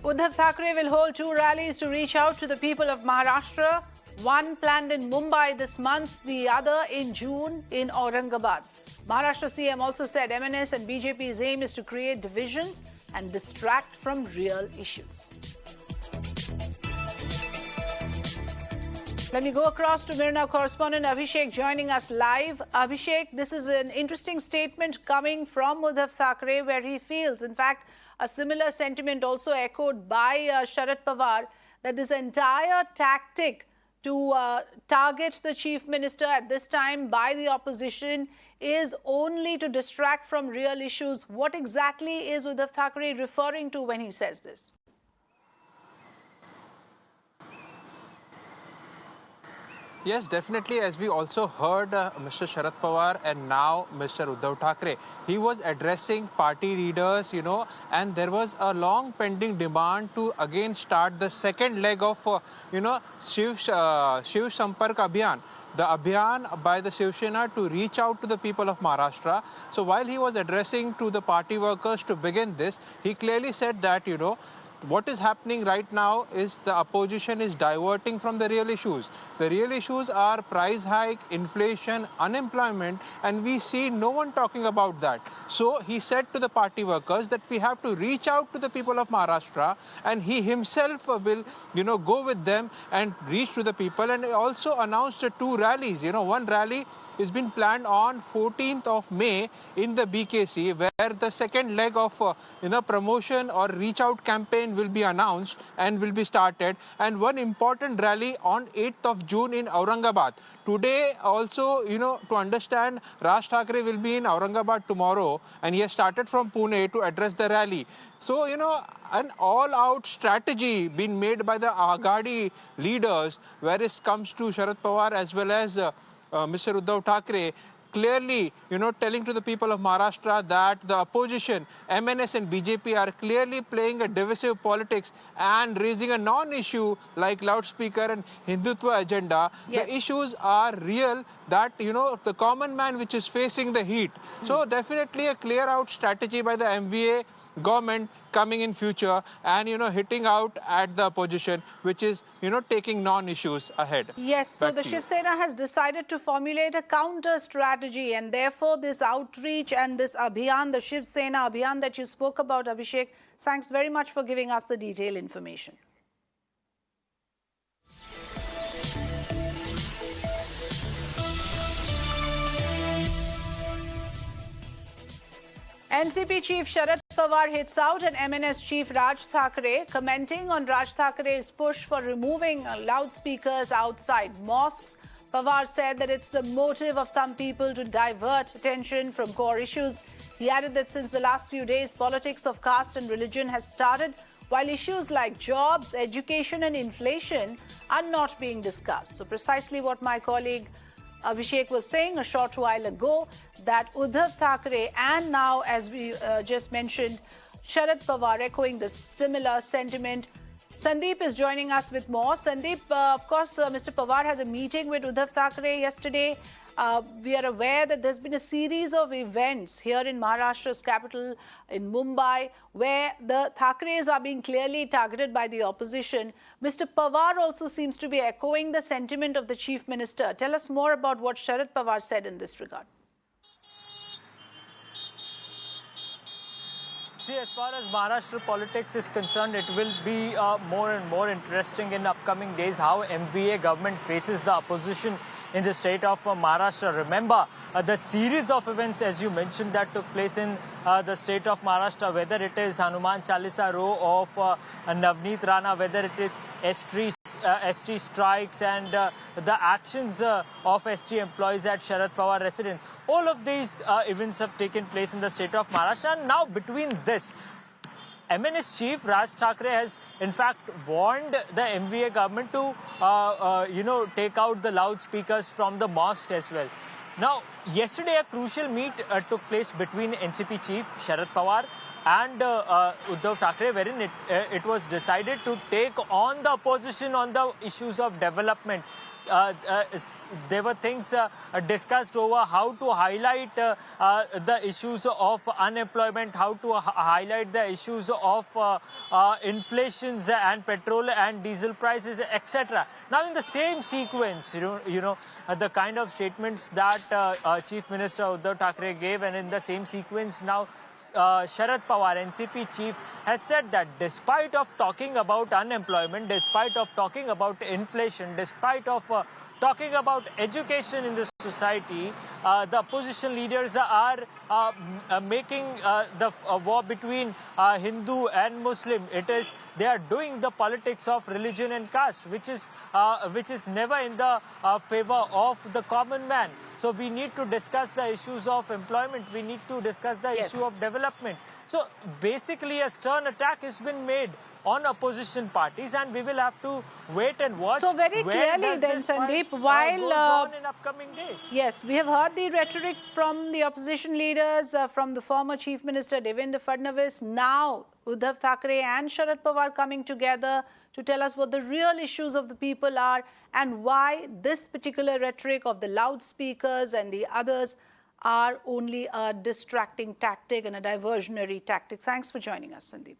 Uddhav Thackeray will hold 2 rallies to reach out to the people of Maharashtra. One planned in Mumbai this month, the other in June in Aurangabad. Maharashtra CM also said MNS and BJP's aim is to create divisions and distract from real issues. Let me go across to Mirna correspondent Abhishek joining us live. Abhishek, this is an interesting statement coming from Uddhav Thackeray where he feels, in fact, a similar sentiment also echoed by Sharad Pawar, that this entire tactic to target the chief minister at this time by the opposition is only to distract from real issues. What exactly is Uddhav Thackeray referring to when he says this? Yes, definitely. As we also heard Mr. Sharad Pawar and now Mr. Uddhav Thackeray, he was addressing party leaders, and there was a long pending demand to again start the second leg of, Shiv Sampark Abhiyan. The Abhiyan by the Shiv Sena to reach out to the people of Maharashtra. So while he was addressing to the party workers to begin this, he clearly said that, what is happening right now is the opposition is diverting from the real issues. The real issues are price hike, inflation, unemployment, and we see no one talking about that. So he said to the party workers that we have to reach out to the people of Maharashtra, and he himself will, go with them and reach to the people. And he also announced 2 rallies. One rally is been planned on 14th of May in the BKC, where the second leg of promotion or reach out campaign will be announced and will be started, and one important rally on 8th of June in Aurangabad. Today also, to understand, Raj Thackeray will be in Aurangabad tomorrow, and he has started from Pune to address the rally. So, an all-out strategy being made by the Aghadi leaders, where it comes to Sharad Pawar as well as Mr. Uddhav Thackeray, clearly, telling to the people of Maharashtra that the opposition, MNS and BJP, are clearly playing a divisive politics and raising a non-issue like loudspeaker and Hindutva agenda. Yes. The issues are real, that, the common man which is facing the heat. So definitely a clear out strategy by the MVA government coming in future and, hitting out at the opposition, which is, taking non-issues ahead. Yes, so the Shiv Sena has decided to formulate a counter strategy, and therefore this outreach and this Abhiyan, the Shiv Sena Abhiyan that you spoke about, Abhishek, thanks very much for giving us the detailed information. NCP Chief Sharad Pawar hits out at MNS Chief Raj Thackeray, commenting on Raj Thackeray's push for removing loudspeakers outside mosques. Pawar said that it's the motive of some people to divert attention from core issues. He added that since the last few days, politics of caste and religion has started, while issues like jobs, education and inflation are not being discussed. So precisely what my colleague Abhishek was saying a short while ago, that Uddhav Thackeray and now, as we just mentioned, Sharad Pawar echoing the similar sentiment. Sandeep is joining us with more. Sandeep, of course, Mr. Pawar had a meeting with Uddhav Thackeray yesterday. We are aware that there's been a series of events here in Maharashtra's capital, in Mumbai, where the Thackerays are being clearly targeted by the opposition. Mr. Pawar also seems to be echoing the sentiment of the Chief Minister. Tell us more about what Sharad Pawar said in this regard. See, as far as Maharashtra politics is concerned, it will be more and more interesting in upcoming days how MVA government faces the opposition in the state of Maharashtra. Remember, the series of events, as you mentioned, that took place in the state of Maharashtra, whether it is Hanuman Chalisa row of Navneet Rana, whether it is ST strikes and the actions of ST employees at Sharad Pawar residence. All of these events have taken place in the state of Maharashtra. And now between this, MNS Chief Raj Thackeray has in fact warned the MVA government to, take out the loudspeakers from the mosque as well. Now, yesterday a crucial meet took place between NCP Chief Sharad Pawar and Uddhav Thackeray, wherein it was decided to take on the opposition on the issues of development. there were things discussed over how to highlight the issues of unemployment, how to highlight the issues of inflations and petrol and diesel prices, etc. Now, in the same sequence, the kind of statements that Chief Minister Uddhav Thackeray gave, and in the same sequence now, Sharad Pawar, NCP chief, has said that despite of talking about unemployment, despite of talking about inflation, despite of talking about education in the society, the opposition leaders are making the war between Hindu and Muslim. They are doing the politics of religion and caste, which is never in the favor of the common man. So we need to discuss the issues of employment. We need to discuss the issue of development. So basically, a stern attack has been made on opposition parties, and we will have to wait and watch. So very clearly then, Sandeep, while in upcoming days. Yes, we have heard the rhetoric from the opposition leaders, from the former Chief Minister Devendra Fadnavis. Now Uddhav Thackeray and Sharad Pawar coming together to tell us what the real issues of the people are and why this particular rhetoric of the loudspeakers and the others are only a distracting tactic and a diversionary tactic. Thanks for joining us, Sandeep.